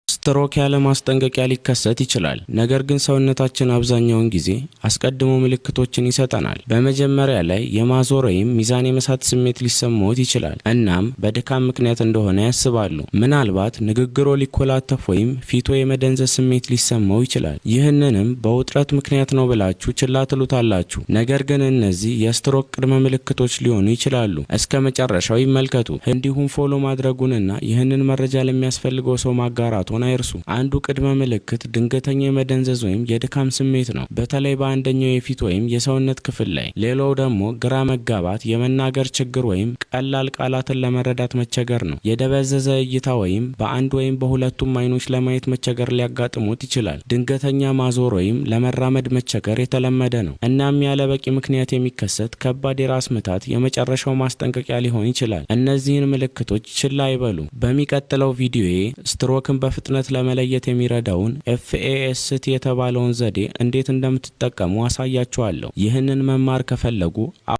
ስትሮክ ያለ ማስጠንቀቂያ ሊከሰት ይችላል። ነገር ግን ሰውነታችን አብዛኛውን ጊዜ አስቀድሞ ምልክቶችን ይሰጠናል። በመጀመሪያ ላይ የማዞር ወይም ሚዛን የመሳት ስሜት ሊሰማዎት ይችላል። እናም በድካም ምክንያት እንደሆነ ያስባሉ። ምናልባት ንግግሮ ሊኮላተፍ ወይም ፊቶ የመደንዘዝ ስሜት ሊሰማው ይችላል። ይህንንም በውጥረት ምክንያት ነው ብላችሁ ችላ ትሉታላችሁ። ነገር ግን እነዚህ የስትሮክ ቅድመ ምልክቶች ሊሆኑ ይችላሉ። እስከ መጨረሻው ይመልከቱ። እንዲሁም ፎሎ ማድረጉንና ይህንን መረጃ ለሚያስፈልገው ሰው ማጋራቱ አይርሱ። አንዱ ቅድመ ምልክት ድንገተኛ የመደንዘዝ ወይም የድካም ስሜት ነው፣ በተለይ በአንደኛው የፊት ወይም የሰውነት ክፍል ላይ። ሌላው ደግሞ ግራ መጋባት፣ የመናገር ችግር ወይም ቀላል ቃላትን ለመረዳት መቸገር ነው። የደበዘዘ እይታ ወይም በአንድ ወይም በሁለቱም አይኖች ለማየት መቸገር ሊያጋጥሙት ይችላል። ድንገተኛ ማዞር ወይም ለመራመድ መቸገር የተለመደ ነው። እናም ያለ በቂ ምክንያት የሚከሰት ከባድ የራስ ምታት የመጨረሻው ማስጠንቀቂያ ሊሆን ይችላል። እነዚህን ምልክቶች ችላ አይበሉ። በሚቀጥለው ቪዲዮዬ ስትሮክን በፍጥነት ለመለየት የሚረዳውን FAST የተባለውን ዘዴ እንዴት እንደምትጠቀሙ አሳያችኋለሁ። ይህንን መማር ከፈለጉ